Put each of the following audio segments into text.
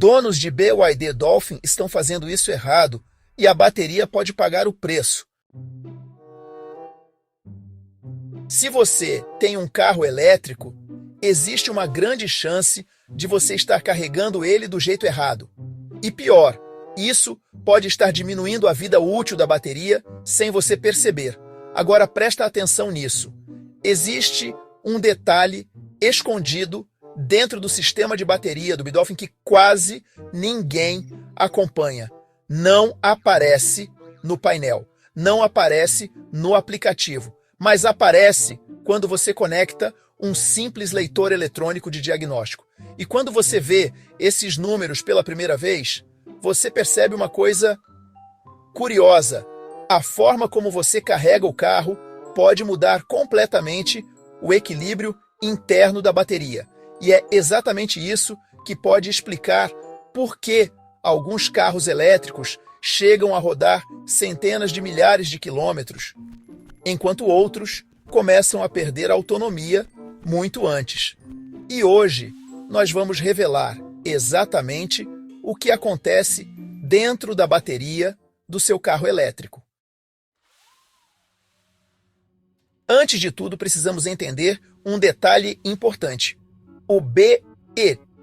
Donos de BYD Dolphin estão fazendo isso errado e a bateria pode pagar o preço. Se você tem um carro elétrico, existe uma grande chance de você estar carregando ele do jeito errado. E pior, isso pode estar diminuindo a vida útil da bateria sem você perceber. Agora presta atenção nisso. Existe um detalhe escondido dentro do sistema de bateria do B-Dolphin que quase ninguém acompanha. Não aparece no painel, não aparece no aplicativo, mas aparece quando você conecta um simples leitor eletrônico de diagnóstico. E quando você vê esses números pela primeira vez, você percebe uma coisa curiosa. A forma como você carrega o carro pode mudar completamente o equilíbrio interno da bateria. E é exatamente isso que pode explicar por que alguns carros elétricos chegam a rodar centenas de milhares de quilômetros, enquanto outros começam a perder autonomia muito antes. E hoje nós vamos revelar exatamente o que acontece dentro da bateria do seu carro elétrico. Antes de tudo, precisamos entender um detalhe importante. O BE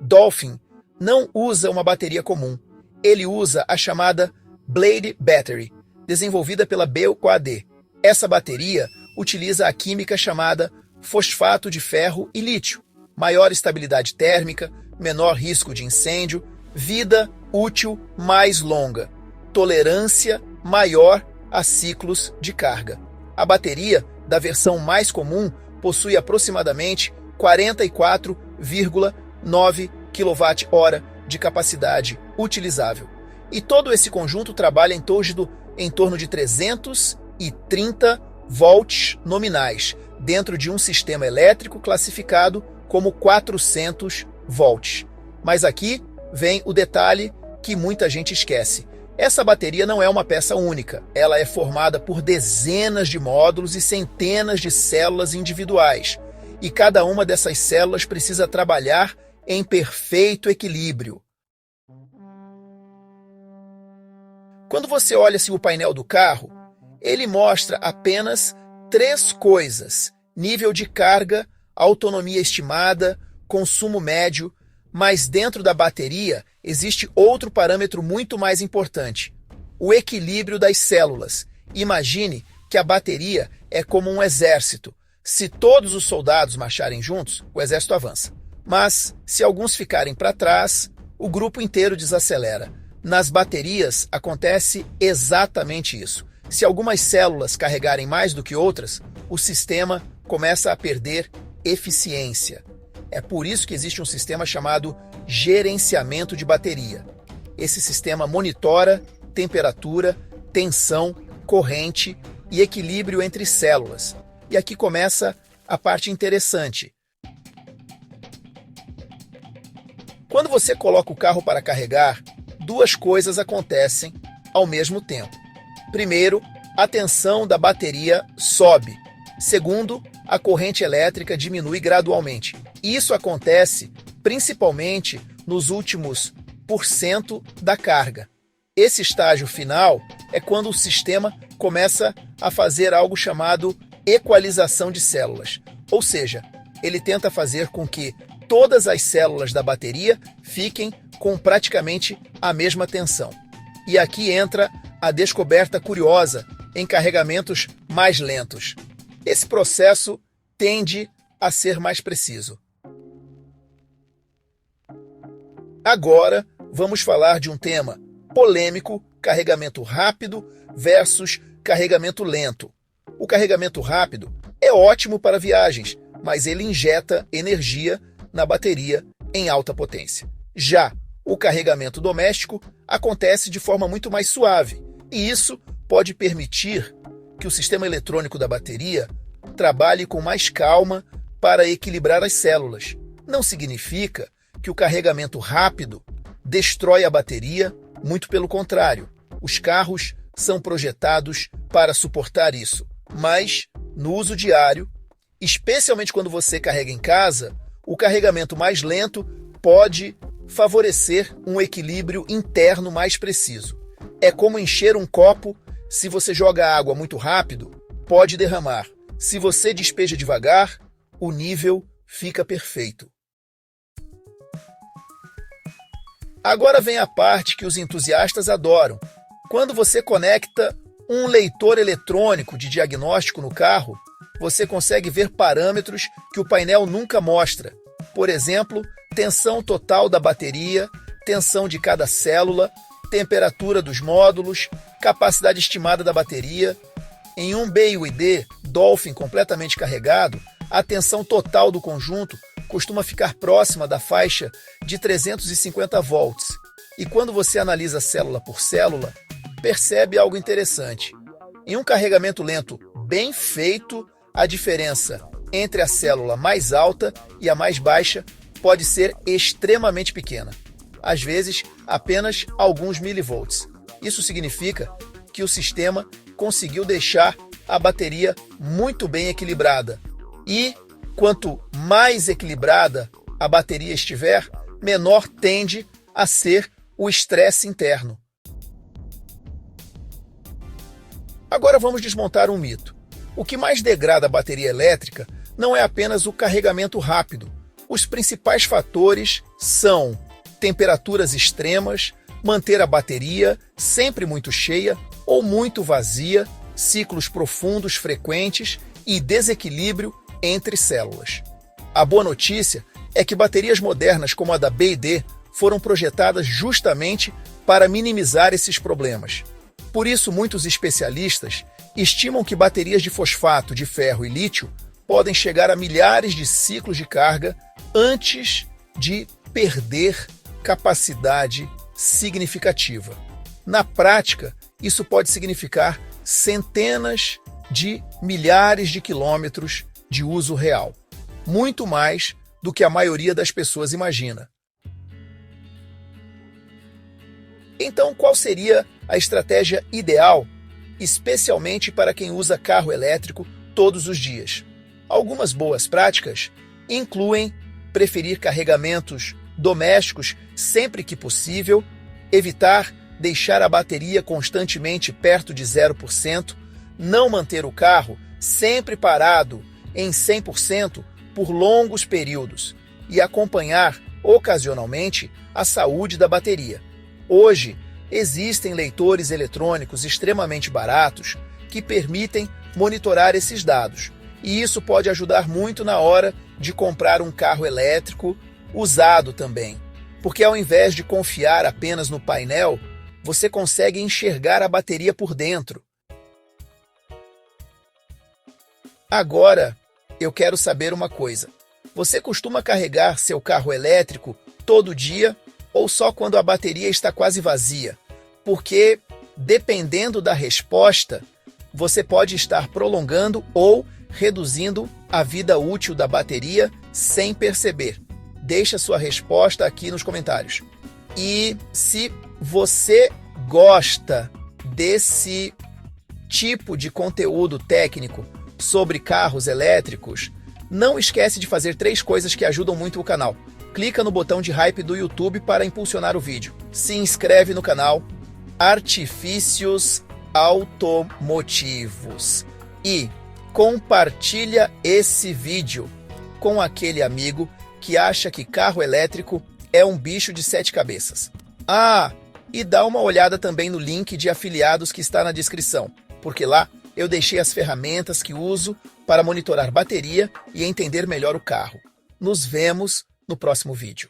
Dolphin não usa uma bateria comum. Ele usa a chamada Blade Battery, desenvolvida pela BYD. Essa bateria utiliza a química chamada fosfato de ferro e lítio, maior estabilidade térmica, menor risco de incêndio, vida útil mais longa, tolerância maior a ciclos de carga. A bateria da versão mais comum possui aproximadamente 44,9 kWh de capacidade utilizável. E todo esse conjunto trabalha em torno de 330 volts nominais, dentro de um sistema elétrico classificado como 400 volts. Mas aqui vem o detalhe que muita gente esquece. Essa bateria não é uma peça única. Ela é formada por dezenas de módulos e centenas de células individuais. E cada uma dessas células precisa trabalhar em perfeito equilíbrio. Quando você olha o painel do carro, ele mostra apenas 3 coisas: nível de carga, autonomia estimada, consumo médio, mas dentro da bateria existe outro parâmetro muito mais importante: o equilíbrio das células. Imagine que a bateria é como um exército. Se todos os soldados marcharem juntos, o exército avança. Mas, se alguns ficarem para trás, o grupo inteiro desacelera. Nas baterias acontece exatamente isso. Se algumas células carregarem mais do que outras, o sistema começa a perder eficiência. É por isso que existe um sistema chamado gerenciamento de bateria. Esse sistema monitora temperatura, tensão, corrente e equilíbrio entre células. E aqui começa a parte interessante. Quando você coloca o carro para carregar, 2 coisas acontecem ao mesmo tempo. Primeiro, a tensão da bateria sobe. Segundo, a corrente elétrica diminui gradualmente. Isso acontece principalmente nos últimos % da carga. Esse estágio final é quando o sistema começa a fazer algo chamado equalização de células. Ou seja, ele tenta fazer com que todas as células da bateria fiquem com praticamente a mesma tensão. E aqui entra a descoberta curiosa em carregamentos mais lentos. Esse processo tende a ser mais preciso. Agora vamos falar de um tema polêmico: carregamento rápido versus carregamento lento. O carregamento rápido é ótimo para viagens, mas ele injeta energia na bateria em alta potência. Já o carregamento doméstico acontece de forma muito mais suave, e isso pode permitir que o sistema eletrônico da bateria trabalhe com mais calma para equilibrar as células. Não significa que o carregamento rápido destrói a bateria, muito pelo contrário. Os carros são projetados para suportar isso, mas no uso diário, especialmente quando você carrega em casa, o carregamento mais lento pode favorecer um equilíbrio interno mais preciso. É como encher um copo. Se você joga água muito rápido, pode derramar. Se você despeja devagar, o nível fica perfeito. Agora vem a parte que os entusiastas adoram. Quando você conecta um leitor eletrônico de diagnóstico no carro, você consegue ver parâmetros que o painel nunca mostra. Por exemplo, tensão total da bateria, tensão de cada célula, temperatura dos módulos, capacidade estimada da bateria. Em um BYD Dolphin completamente carregado, a tensão total do conjunto costuma ficar próxima da faixa de 350 volts. E quando você analisa célula por célula, percebe algo interessante. Em um carregamento lento bem feito, a diferença entre a célula mais alta e a mais baixa pode ser extremamente pequena. Às vezes, apenas alguns milivolts. Isso significa que o sistema conseguiu deixar a bateria muito bem equilibrada. E quanto mais equilibrada a bateria estiver, menor tende a ser o estresse interno. Agora vamos desmontar um mito. O que mais degrada a bateria elétrica não é apenas o carregamento rápido. Os principais fatores são temperaturas extremas, manter a bateria sempre muito cheia ou muito vazia, ciclos profundos frequentes e desequilíbrio entre células. A boa notícia é que baterias modernas como a da BYD foram projetadas justamente para minimizar esses problemas. Por isso, muitos especialistas estimam que baterias de fosfato de ferro e lítio podem chegar a milhares de ciclos de carga antes de perder capacidade significativa. Na prática, isso pode significar centenas de milhares de quilômetros de uso real, muito mais do que a maioria das pessoas imagina. Então, qual seria a estratégia ideal, especialmente para quem usa carro elétrico todos os dias? Algumas boas práticas incluem preferir carregamentos domésticos sempre que possível, evitar deixar a bateria constantemente perto de 0%, não manter o carro sempre parado em 100% por longos períodos e acompanhar ocasionalmente a saúde da bateria. Hoje, existem leitores eletrônicos extremamente baratos que permitem monitorar esses dados, e isso pode ajudar muito na hora de comprar um carro elétrico usado também, porque ao invés de confiar apenas no painel, você consegue enxergar a bateria por dentro. Agora, eu quero saber uma coisa. Você costuma carregar seu carro elétrico todo dia ou só quando a bateria está quase vazia? Porque, dependendo da resposta, você pode estar prolongando ou reduzindo a vida útil da bateria sem perceber. Deixa sua resposta aqui nos comentários. E se você gosta desse tipo de conteúdo técnico sobre carros elétricos, não esquece de fazer 3 coisas que ajudam muito o canal. Clica no botão de hype do YouTube para impulsionar o vídeo. Se inscreve no canal Artifícios Automotivos e compartilha esse vídeo com aquele amigo que acha que carro elétrico é um bicho de 7 cabeças. E dá uma olhada também no link de afiliados que está na descrição, porque lá eu deixei as ferramentas que uso para monitorar bateria e entender melhor o carro. Nos vemos no próximo vídeo.